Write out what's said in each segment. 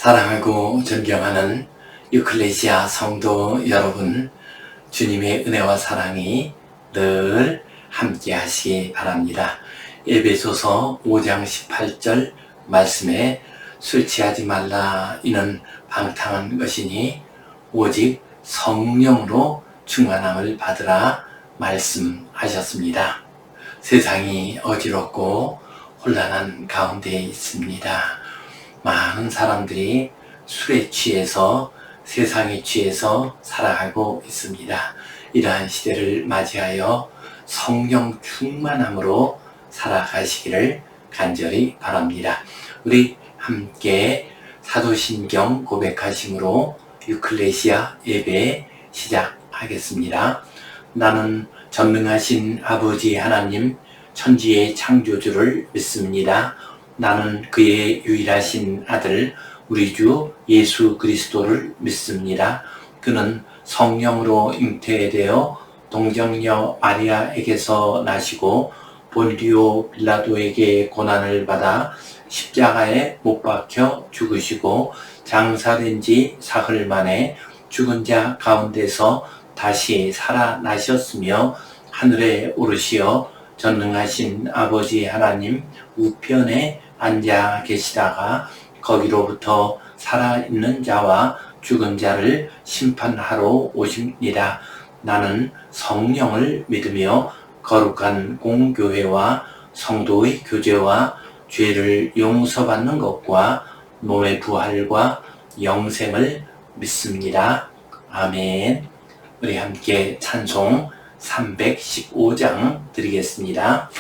사랑하고 존경하는 유클레시아 성도 여러분, 주님의 은혜와 사랑이 늘 함께 하시기 바랍니다. 에베소서 5장 18절 말씀에 술 취하지 말라, 이는 방탕한 것이니 오직 성령으로 충만함을 받으라 말씀하셨습니다. 세상이 어지럽고 혼란한 가운데 있습니다. 많은 사람들이 술에 취해서, 세상에 취해서 살아가고 있습니다. 이러한 시대를 맞이하여 성령 충만함으로 살아가시기를 간절히 바랍니다. 우리 함께 사도신경 고백하심으로 유클레시아 예배 시작하겠습니다. 나는 전능하신 아버지 하나님, 천지의 창조주를 믿습니다. 나는 그의 유일하신 아들 우리 주 예수 그리스도를 믿습니다. 그는 성령으로 잉태되어 동정녀 마리아에게서 나시고 본디오 빌라도에게 고난을 받아 십자가에 못 박혀 죽으시고 장사된 지 사흘 만에 죽은 자 가운데서 다시 살아나셨으며 하늘에 오르시어 전능하신 아버지 하나님 우편에 앉아 계시다가 거기로부터 살아있는 자와 죽은 자를 심판하러 오십니다. 나는 성령을 믿으며 거룩한 공교회와 성도의 교제와 죄를 용서받는 것과 몸의 부활과 영생을 믿습니다. 아멘. 우리 함께 찬송 315장 드리겠습니다.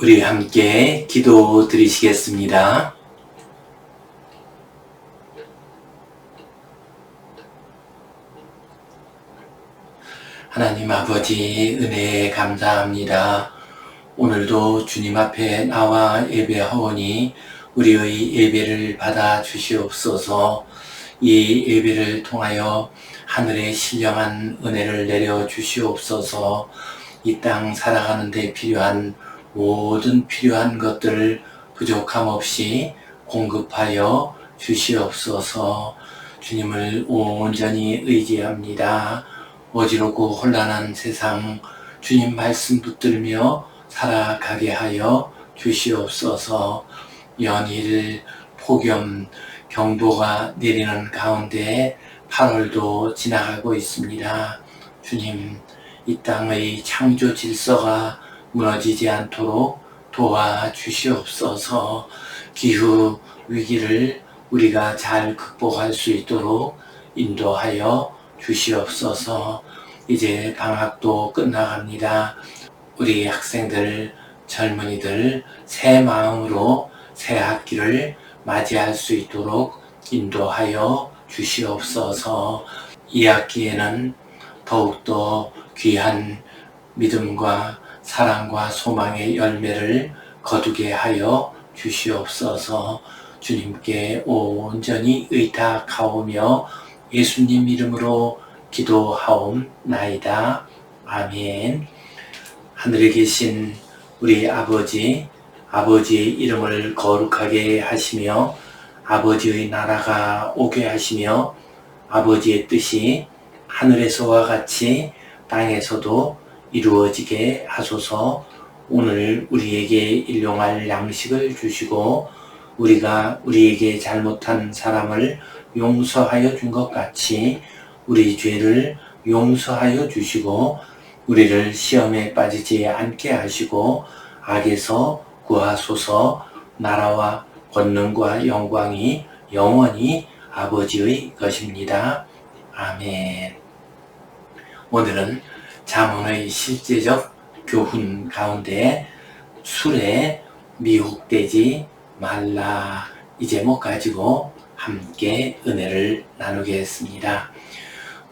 우리 함께 기도 드리시겠습니다. 하나님 아버지 은혜에 감사합니다. 오늘도 주님 앞에 나와 예배하오니 우리의 예배를 받아 주시옵소서. 이 예배를 통하여 하늘의 신령한 은혜를 내려 주시옵소서. 이 땅 살아가는 데 필요한 모든 필요한 것들을 부족함 없이 공급하여 주시옵소서. 주님을 온전히 의지합니다. 어지럽고 혼란한 세상 주님 말씀 붙들며 살아가게 하여 주시옵소서. 연일 폭염 경보가 내리는 가운데 8월도 지나가고 있습니다. 주님, 이 땅의 창조 질서가 무너지지 않도록 도와주시옵소서. 기후 위기를 우리가 잘 극복할 수 있도록 인도하여 주시옵소서. 이제 방학도 끝나갑니다. 우리 학생들, 젊은이들 새 마음으로 새 학기를 맞이할 수 있도록 인도하여 주시옵소서. 이 학기에는 더욱더 귀한 믿음과 사랑과 소망의 열매를 거두게 하여 주시옵소서. 주님께 온전히 의탁하오며 예수님 이름으로 기도하옵나이다. 아멘. 하늘에 계신 우리 아버지, 아버지의 이름을 거룩하게 하시며 아버지의 나라가 오게 하시며 아버지의 뜻이 하늘에서와 같이 땅에서도 이루어지게 하소서. 오늘 우리에게 일용할 양식을 주시고 우리가 우리에게 잘못한 사람을 용서하여 준 것 같이 우리 죄를 용서하여 주시고 우리를 시험에 빠지지 않게 하시고 악에서 구하소서. 나라와 권능과 영광이 영원히 아버지의 것입니다. 아멘. 오늘은 잠언의 실제적 교훈 가운데 술에 미혹되지 말라 이 제목 가지고 함께 은혜를 나누겠습니다.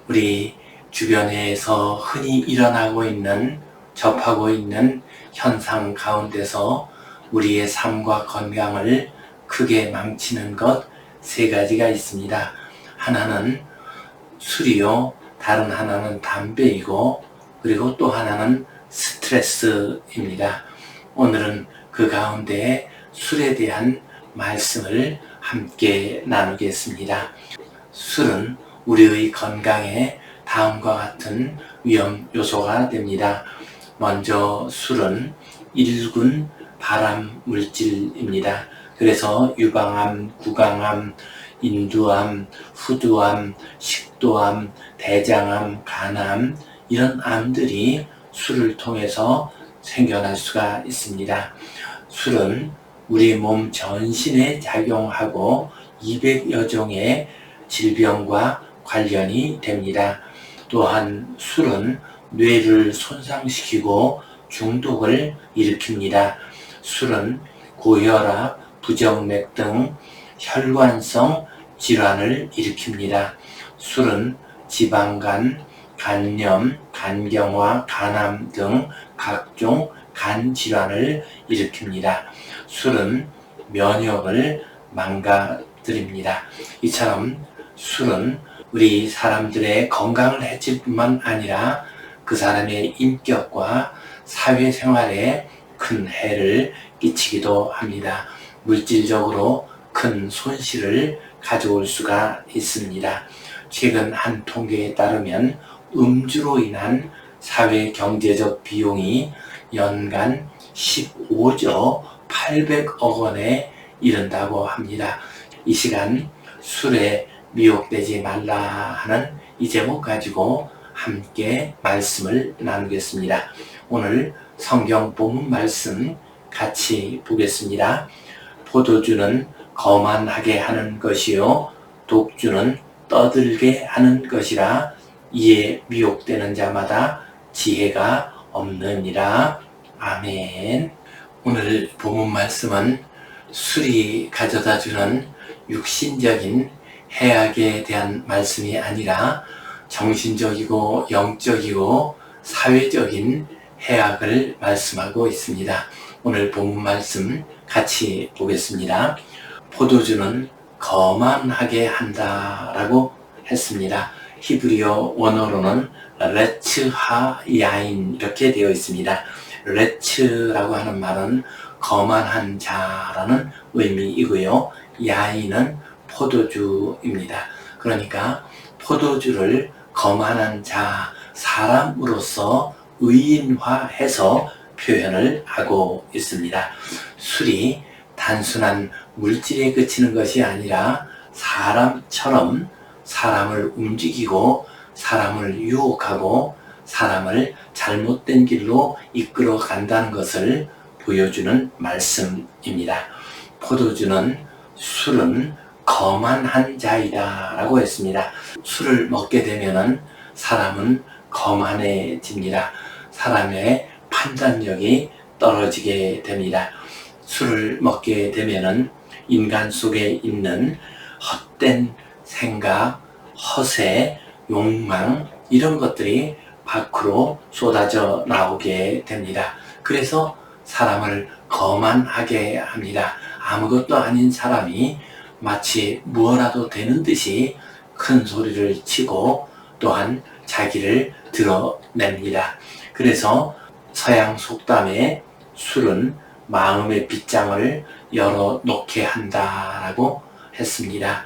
우리 주변에서 흔히 일어나고 있는, 접하고 있는 현상 가운데서 우리의 삶과 건강을 크게 망치는 것 세 가지가 있습니다. 하나는 술이요, 다른 하나는 담배이고, 그리고 또 하나는 스트레스입니다. 오늘은 그 가운데 술에 대한 말씀을 함께 나누겠습니다. 술은 우리의 건강에 다음과 같은 위험 요소가 됩니다. 먼저 술은 1군 발암 물질입니다. 그래서 유방암, 구강암, 인두암, 후두암, 식도암, 대장암, 간암 이런 암들이 술을 통해서 생겨날 수가 있습니다. 술은 우리 몸 전신에 작용하고 200여 종의 질병과 관련이 됩니다. 또한 술은 뇌를 손상시키고 중독을 일으킵니다. 술은 고혈압, 부정맥 등 혈관성 질환을 일으킵니다. 술은 지방간, 간염, 간경화, 간암 등 각종 간 질환을 일으킵니다. 술은 면역을 망가뜨립니다. 이처럼 술은 우리 사람들의 건강을 해칠 뿐만 아니라 그 사람의 인격과 사회생활에 큰 해를 끼치기도 합니다. 물질적으로 큰 손실을 가져올 수가 있습니다. 최근 한 통계에 따르면 음주로 인한 사회 경제적 비용이 연간 15조 800억 원에 이른다고 합니다. 이 시간 술에 미혹되지 말라 하는 이 제목 가지고 함께 말씀을 나누겠습니다. 오늘 성경 본문 말씀 같이 보겠습니다. 포도주는 거만하게 하는 것이요 독주는 떠들게 하는 것이라 이에 미혹되는 자마다 지혜가 없느니라. 아멘. 오늘 본문 말씀은 술이 가져다주는 육신적인 해악에 대한 말씀이 아니라 정신적이고 영적이고 사회적인 해악을 말씀하고 있습니다. 오늘 본문 말씀 같이 보겠습니다. 포도주는 거만하게 한다라고 했습니다. 히브리어 원어로는 레츠하 야인 이렇게 되어 있습니다. 레츠라고 하는 말은 거만한 자라는 의미이고요. 야인은 포도주입니다. 그러니까 포도주를 거만한 자, 사람으로서 의인화해서 표현을 하고 있습니다. 술이 단순한 물질에 그치는 것이 아니라 사람처럼 사람을 움직이고 사람을 유혹하고 사람을 잘못된 길로 이끌어 간다는 것을 보여주는 말씀입니다. 포도주는 술은 거만한 자이다 라고 했습니다. 술을 먹게 되면은 사람은 거만해집니다. 사람의 판단력이 떨어지게 됩니다. 술을 먹게 되면은 인간 속에 있는 헛된 생각, 허세, 욕망 이런 것들이 밖으로 쏟아져 나오게 됩니다. 그래서 사람을 거만하게 합니다. 아무것도 아닌 사람이 마치 무엇라도 되는 듯이 큰 소리를 치고 또한 자기를 드러냅니다. 그래서 서양 속담에 술은 마음의 빗장을 열어놓게 한다라고 했습니다.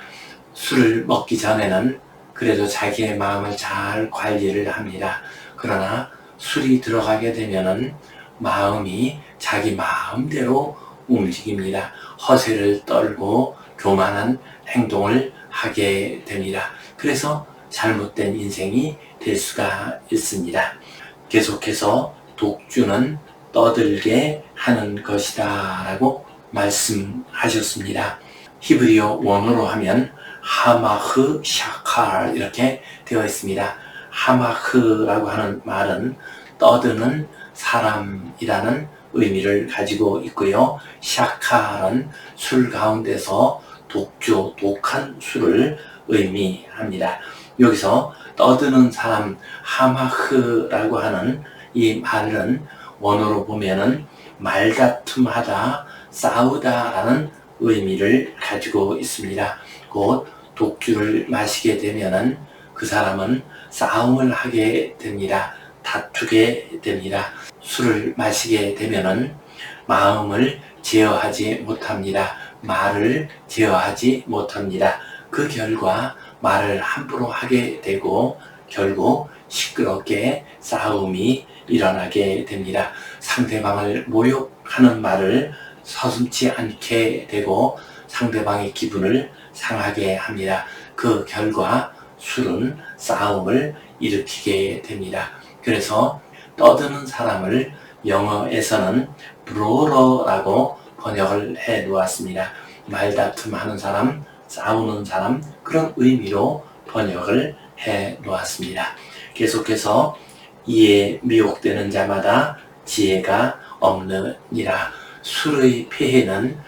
술을 먹기 전에는 그래도 자기의 마음을 잘 관리를 합니다. 그러나 술이 들어가게 되면은 마음이 자기 마음대로 움직입니다. 허세를 떨고 교만한 행동을 하게 됩니다. 그래서 잘못된 인생이 될 수가 있습니다. 계속해서 독주는 떠들게 하는 것이다 라고 말씀하셨습니다. 히브리어 원어로 하면 하마흐 샤칼 이렇게 되어 있습니다. 하마흐라고 하는 말은 떠드는 사람이라는 의미를 가지고 있고요. 샤칼은 술 가운데서 독주, 독한 술을 의미합니다. 여기서 떠드는 사람 하마흐라고 하는 이 말은 원어로 보면은 말다툼하다, 싸우다라는 의미를 가지고 있습니다. 곧 독주를 마시게 되면은 그 사람은 싸움을 하게 됩니다. 다투게 됩니다. 술을 마시게 되면은 마음을 제어하지 못합니다. 말을 제어하지 못합니다. 그 결과 말을 함부로 하게 되고 결국 시끄럽게 싸움이 일어나게 됩니다. 상대방을 모욕하는 말을 서슴지 않게 되고 상대방의 기분을 상하게 합니다. 그 결과 술은 싸움을 일으키게 됩니다. 그래서 떠드는 사람을 영어에서는 브로러라고 번역을 해 놓았습니다. 말다툼하는 사람, 싸우는 사람 그런 의미로 번역을 해 놓았습니다. 계속해서 이에 미혹되는 자마다 지혜가 없느니라. 술의 폐해는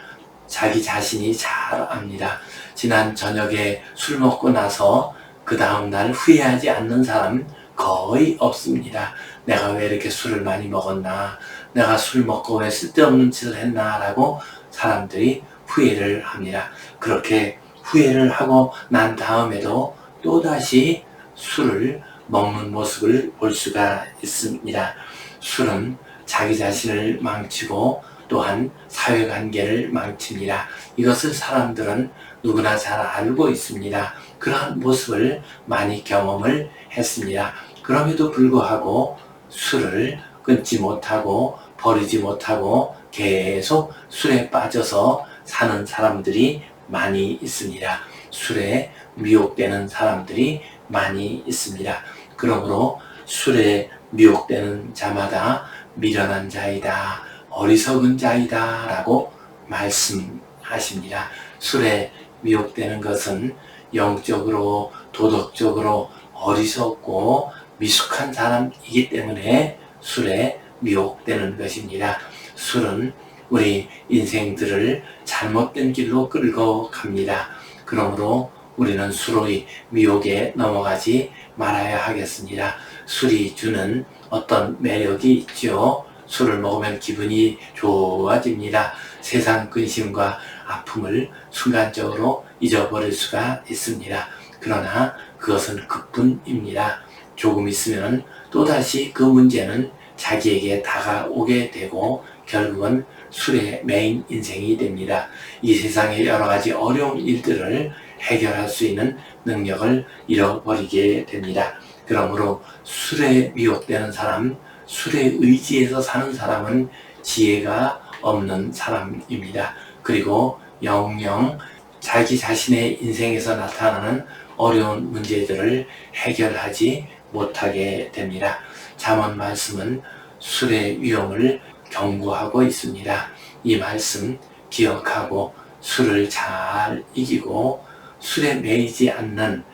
자기 자신이 잘 압니다. 지난 저녁에 술 먹고 나서 그 다음날 후회하지 않는 사람 거의 없습니다. 내가 왜 이렇게 술을 많이 먹었나, 내가 술 먹고 왜 쓸데없는 짓을 했나 라고 사람들이 후회를 합니다. 그렇게 후회를 하고 난 다음에도 또다시 술을 먹는 모습을 볼 수가 있습니다. 술은 자기 자신을 망치고 또한 사회관계를 망칩니다. 이것을 사람들은 누구나 잘 알고 있습니다. 그러한 모습을 많이 경험을 했습니다. 그럼에도 불구하고 술을 끊지 못하고 버리지 못하고 계속 술에 빠져서 사는 사람들이 많이 있습니다. 술에 미혹되는 사람들이 많이 있습니다. 그러므로 술에 미혹되는 자마다 미련한 자이다, 어리석은 자이다 라고 말씀하십니다. 술에 미혹되는 것은 영적으로 도덕적으로 어리석고 미숙한 사람이기 때문에 술에 미혹되는 것입니다. 술은 우리 인생들을 잘못된 길로 끌고 갑니다. 그러므로 우리는 술의 미혹에 넘어가지 말아야 하겠습니다. 술이 주는 어떤 매력이 있죠. 술을 먹으면 기분이 좋아집니다. 세상 근심과 아픔을 순간적으로 잊어버릴 수가 있습니다. 그러나 그것은 극분입니다. 조금 있으면 또다시 그 문제는 자기에게 다가오게 되고 결국은 술의 메인 인생이 됩니다. 이 세상의 여러 가지 어려운 일들을 해결할 수 있는 능력을 잃어버리게 됩니다. 그러므로 술에 미혹되는 사람, 술에 의지해서 사는 사람은 지혜가 없는 사람입니다. 그리고 영영 자기 자신의 인생에서 나타나는 어려운 문제들을 해결하지 못하게 됩니다. 잠언 말씀은 술의 위험을 경고하고 있습니다. 이 말씀 기억하고 술을 잘 이기고 술에 매이지 않는,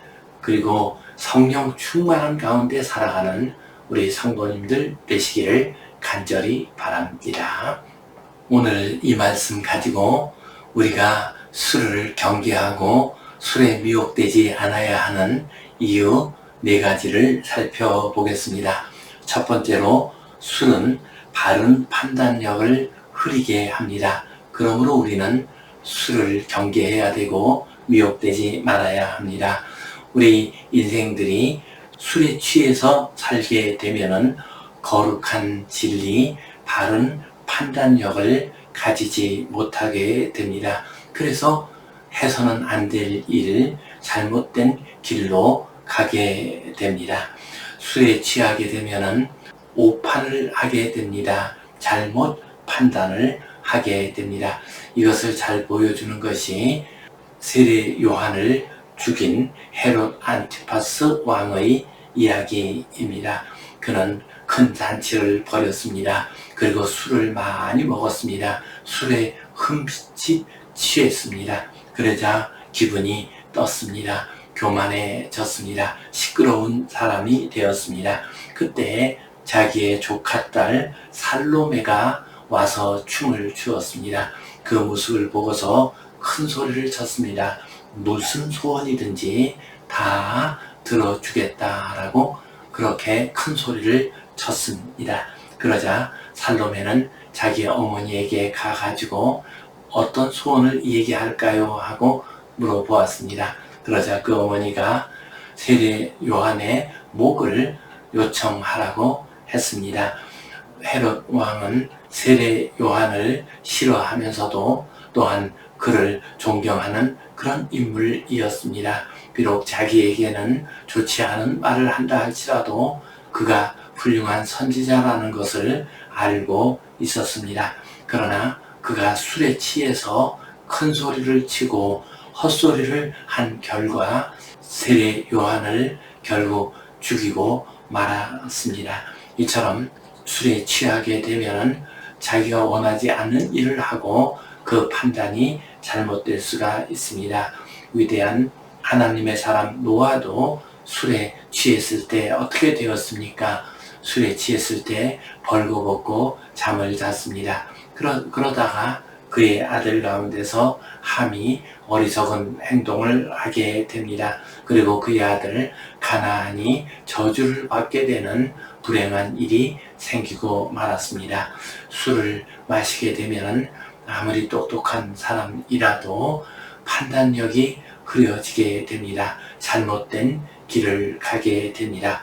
그리고 성령 충만한 가운데 살아가는 우리 성도님들 되시기를 간절히 바랍니다. 오늘 이 말씀 가지고 우리가 술을 경계하고 술에 미혹되지 않아야 하는 이유 4가지를 살펴보겠습니다. 첫 번째로, 술은 바른 판단력을 흐리게 합니다. 그러므로 우리는 술을 경계해야 되고 미혹되지 말아야 합니다. 우리 인생들이 술에 취해서 살게 되면은 거룩한 진리, 바른 판단력을 가지지 못하게 됩니다. 그래서 해서는 안 될 일, 잘못된 길로 가게 됩니다. 술에 취하게 되면은 오판을 하게 됩니다. 잘못 판단을 하게 됩니다. 이것을 잘 보여주는 것이 세례 요한을 죽인 헤롯 안티파스 왕의 이야기입니다. 그는 큰 잔치를 벌였습니다. 그리고 술을 많이 먹었습니다. 술에 흠칫 취했습니다. 그러자 기분이 떴습니다. 교만해졌습니다. 시끄러운 사람이 되었습니다. 그때 자기의 조카딸 살로메가 와서 춤을 추었습니다. 그 모습을 보고서 큰 소리를 쳤습니다. 무슨 소원이든지 다 들어주겠다라고 그렇게 큰 소리를 쳤습니다. 그러자 살로메는 자기 어머니에게 가가지고 어떤 소원을 얘기할까요? 하고 물어보았습니다. 그러자 그 어머니가 세례 요한의 목을 요청하라고 했습니다. 헤롯 왕은 세례 요한을 싫어하면서도 또한 그를 존경하는 그런 인물이었습니다. 비록 자기에게는 좋지 않은 말을 한다 할지라도 그가 훌륭한 선지자라는 것을 알고 있었습니다. 그러나 그가 술에 취해서 큰 소리를 치고 헛소리를 한 결과 세례 요한을 결국 죽이고 말았습니다. 이처럼 술에 취하게 되면 자기가 원하지 않는 일을 하고 그 판단이 잘못될 수가 있습니다. 위대한 하나님의 사람 노아도 술에 취했을 때 어떻게 되었습니까? 술에 취했을 때 벌거벗고 잠을 잤습니다. 그러다가 그의 아들 가운데서 함이 어리석은 행동을 하게 됩니다. 그리고 그의 아들 가나안이 저주를 받게 되는 불행한 일이 생기고 말았습니다. 술을 마시게 되면 아무리 똑똑한 사람이라도 판단력이 흐려지게 됩니다. 잘못된 길을 가게 됩니다.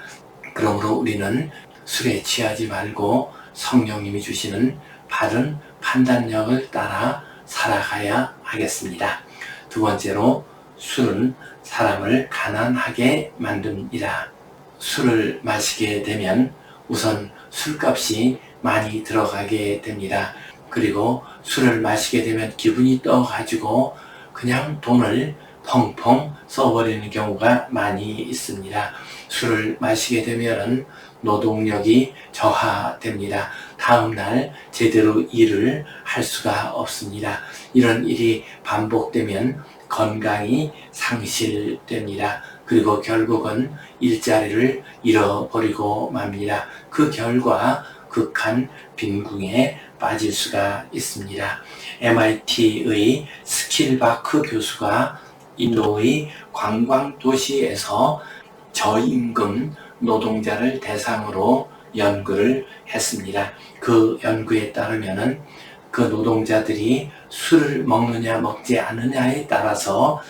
그러므로 우리는 술에 취하지 말고 성령님이 주시는 바른 판단력을 따라 살아가야 하겠습니다. 두 번째로, 술은 사람을 가난하게 만듭니다. 술을 마시게 되면 우선 술값이 많이 들어가게 됩니다. 그리고 술을 마시게 되면 기분이 떠가지고 그냥 돈을 펑펑 써버리는 경우가 많이 있습니다. 술을 마시게 되면 노동력이 저하됩니다. 다음날 제대로 일을 할 수가 없습니다. 이런 일이 반복되면 건강이 상실됩니다. 그리고 결국은 일자리를 잃어버리고 맙니다. 그 결과 극한 빈궁에 빠질 수가 있습니다. MIT의 스킬바크 교수가 인도의 관광 도시에서 저임금 노동자를 대상으로 연구를 했습니다. 그 연구에 따르면은 그 노동자들이 술을 먹느냐 먹지 않느냐에 따라서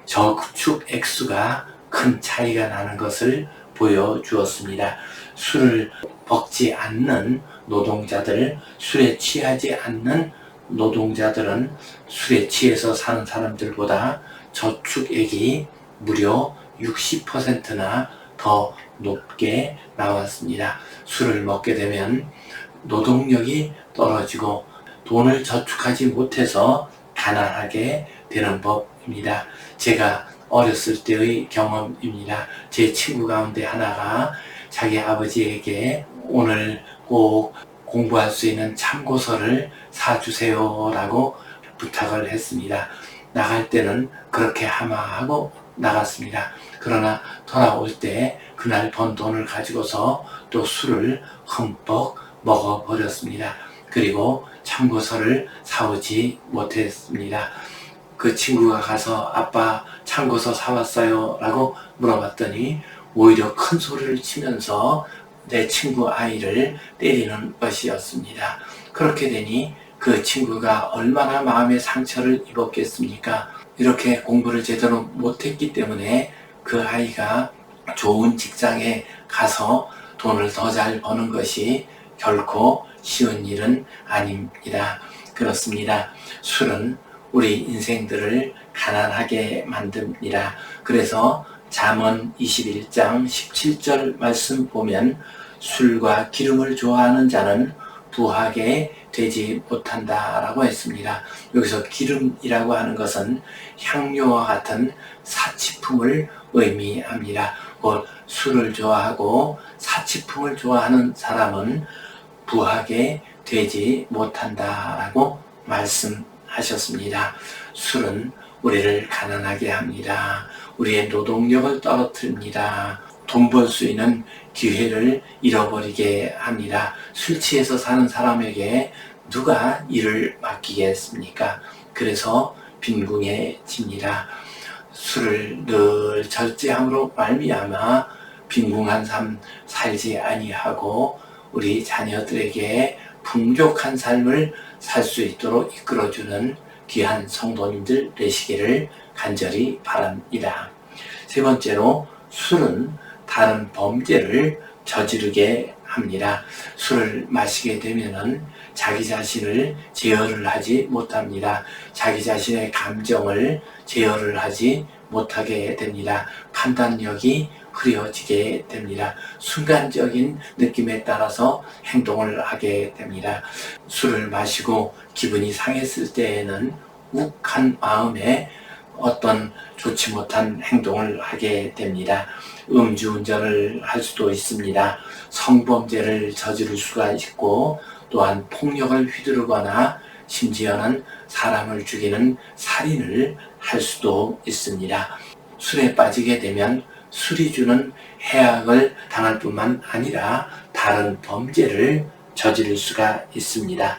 저축 액수가 큰 차이가 나는 것을 보여주었습니다. 술을 먹지 않는 노동자들, 술에 취하지 않는 노동자들은 술에 취해서 사는 사람들보다 저축액이 무려 60%나 더 높게 나왔습니다. 술을 먹게 되면 노동력이 떨어지고 돈을 저축하지 못해서 가난하게 되는 법입니다. 제가 어렸을 때의 경험입니다. 제 친구 가운데 하나가 자기 아버지에게 오늘 꼭 공부할 수 있는 참고서를 사주세요 라고 부탁을 했습니다. 나갈 때는 그렇게 하마하고 나갔습니다. 그러나 돌아올 때 그날 번 돈을 가지고서 또 술을 흠뻑 먹어버렸습니다. 그리고 참고서를 사오지 못했습니다. 그 친구가 가서 아빠 참고서 사왔어요 라고 물어봤더니 오히려 큰 소리를 치면서 내 친구 아이를 때리는 것이었습니다. 그렇게 되니 그 친구가 얼마나 마음의 상처를 입었겠습니까? 이렇게 공부를 제대로 못했기 때문에 그 아이가 좋은 직장에 가서 돈을 더 잘 버는 것이 결코 쉬운 일은 아닙니다. 그렇습니다. 술은 우리 인생들을 가난하게 만듭니다. 그래서 잠언 21장 17절 말씀 보면 술과 기름을 좋아하는 자는 부하게 되지 못한다 라고 했습니다. 여기서 기름이라고 하는 것은 향료와 같은 사치품을 의미합니다. 곧 술을 좋아하고 사치품을 좋아하는 사람은 부하게 되지 못한다 라고 말씀하셨습니다. 술은 우리를 가난하게 합니다. 우리의 노동력을 떨어뜨립니다. 돈 벌 수 있는 기회를 잃어버리게 합니다. 술 취해서 사는 사람에게 누가 일을 맡기겠습니까? 그래서 빈궁해집니다. 술을 늘 절제함으로 말미암아 빈궁한 삶 살지 아니하고 우리 자녀들에게 풍족한 삶을 살 수 있도록 이끌어주는 귀한 성도님들 되시기를 간절히 바랍니다. 세 번째로 술은 다른 범죄를 저지르게 합니다. 술을 마시게 되면은 자기 자신을 제어를 하지 못합니다. 자기 자신의 감정을 제어를 하지 못하게 됩니다. 판단력이 흐려지게 됩니다. 순간적인 느낌에 따라서 행동을 하게 됩니다. 술을 마시고 기분이 상했을 때에는 욱한 마음에 어떤 좋지 못한 행동을 하게 됩니다. 음주운전을 할 수도 있습니다. 성범죄를 저지를 수가 있고 또한 폭력을 휘두르거나 심지어는 사람을 죽이는 살인을 할 수도 있습니다. 술에 빠지게 되면 술이 주는 해악을 당할 뿐만 아니라 다른 범죄를 저지를 수가 있습니다.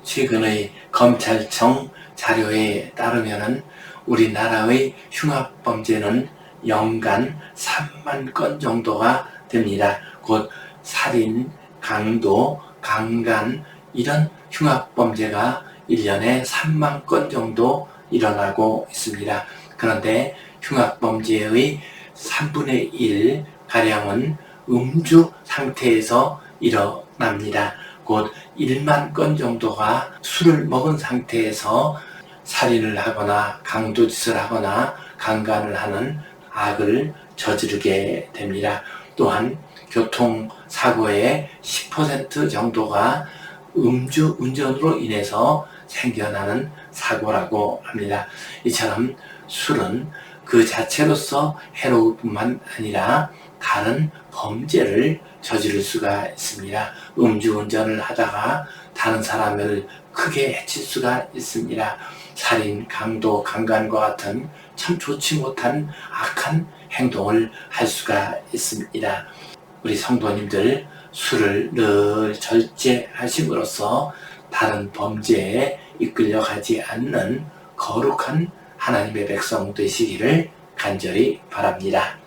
최근의 검찰청 자료에 따르면 우리나라의 흉악범죄는 연간 3만 건 정도가 됩니다. 곧 살인, 강도, 강간 이런 흉악범죄가 1년에 3만 건 정도 일어나고 있습니다. 그런데 흉악범죄의 3분의 1 가량은 음주 상태에서 일어납니다. 곧 1만 건 정도가 술을 먹은 상태에서 살인을 하거나 강도짓을 하거나 강간을 하는 악을 저지르게 됩니다. 또한 교통사고의 10% 정도가 음주 운전으로 인해서 생겨나는 사고라고 합니다. 이처럼 술은 그 자체로서 해로울 뿐만 아니라 다른 범죄를 저지를 수가 있습니다. 음주운전을 하다가 다른 사람을 크게 해칠 수가 있습니다. 살인, 강도, 강간과 같은 참 좋지 못한 악한 행동을 할 수가 있습니다. 우리 성도님들 술을 늘 절제하심으로써 다른 범죄에 이끌려가지 않는 거룩한 하나님의 백성 되시기를 간절히 바랍니다.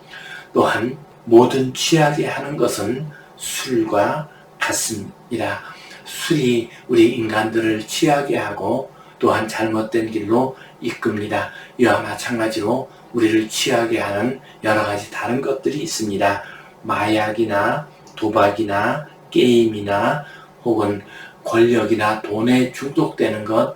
또한 모든 취하게 하는 것은 술과 같습니다. 술이 우리 인간들을 취하게 하고 또한 잘못된 길로 이끕니다. 이와 마찬가지로 우리를 취하게 하는 여러 가지 다른 것들이 있습니다. 마약이나 도박이나 게임이나 혹은 권력이나 돈에 중독되는 것,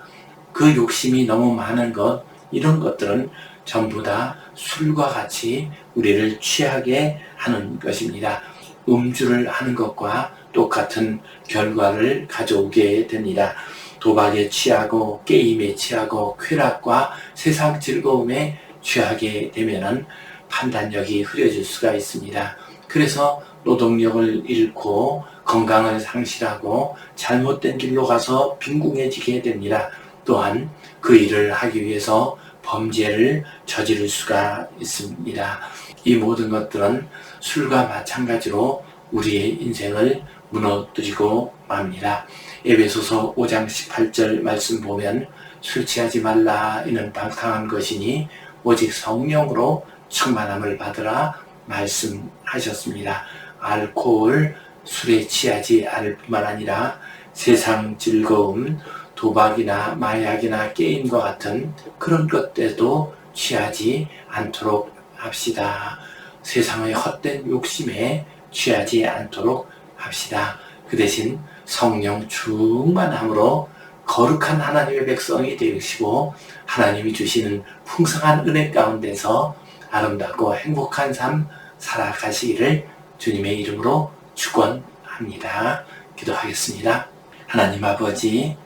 그 욕심이 너무 많은 것, 이런 것들은 전부 다 술과 같이 우리를 취하게 하는 것입니다. 음주를 하는 것과 똑같은 결과를 가져오게 됩니다. 도박에 취하고 게임에 취하고 쾌락과 세상 즐거움에 취하게 되면은 판단력이 흐려질 수가 있습니다. 그래서 노동력을 잃고 건강을 상실하고 잘못된 길로 가서 빈궁해지게 됩니다. 또한 그 일을 하기 위해서 범죄를 저지를 수가 있습니다. 이 모든 것들은 술과 마찬가지로 우리의 인생을 무너뜨리고 맙니다. 에베소서 5장 18절 말씀 보면 술 취하지 말라 이는 방탕한 것이니 오직 성령으로 충만함을 받으라 말씀하셨습니다. 알코올, 술에 취하지 않을 뿐만 아니라 세상 즐거움, 도박이나 마약이나 게임과 같은 그런 것들도 취하지 않도록 합시다. 세상의 헛된 욕심에 취하지 않도록 합시다. 그 대신 성령 충만함으로 거룩한 하나님의 백성이 되시고 하나님이 주시는 풍성한 은혜 가운데서 아름답고 행복한 삶 살아가시기를 주님의 이름으로 축원합니다. 기도하겠습니다. 하나님 아버지,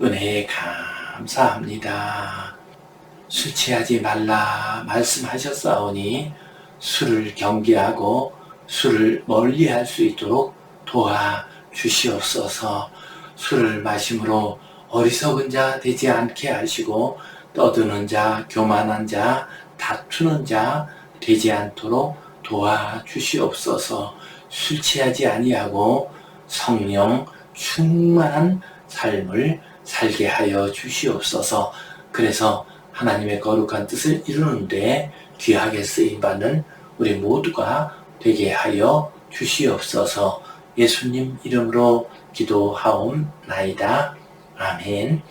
은혜에 감사합니다. 술 취하지 말라 말씀하셨사오니 술을 경계하고 술을 멀리할 수 있도록 도와주시옵소서. 술을 마심으로 어리석은 자 되지 않게 하시고 떠드는 자, 교만한 자, 다투는 자 되지 않도록 도와주시옵소서. 술 취하지 아니하고 성령 충만한 삶을 살게 하여 주시옵소서. 그래서 하나님의 거룩한 뜻을 이루는데 귀하게 쓰임받는 우리 모두가 되게 하여 주시옵소서. 예수님 이름으로 기도하옵나이다. 아멘.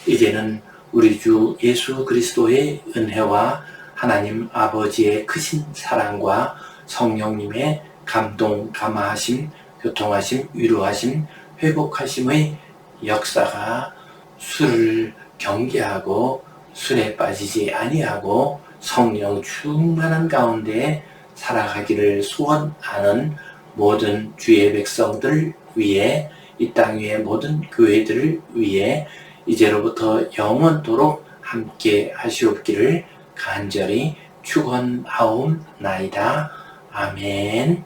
이제는 우리 주 예수 그리스도의 은혜와 하나님 아버지의 크신 사랑과 성령님의 감동, 감화하심, 교통하심, 위로하심, 회복하심의 역사가 술을 경계하고 술에 빠지지 아니하고 성령 충만한 가운데 살아가기를 소원하는 모든 주의 백성들 위해 이 땅 위의 모든 교회들을 위해 이제로부터 영원토록 함께 하시옵기를 간절히 축원하옵나이다. 아멘.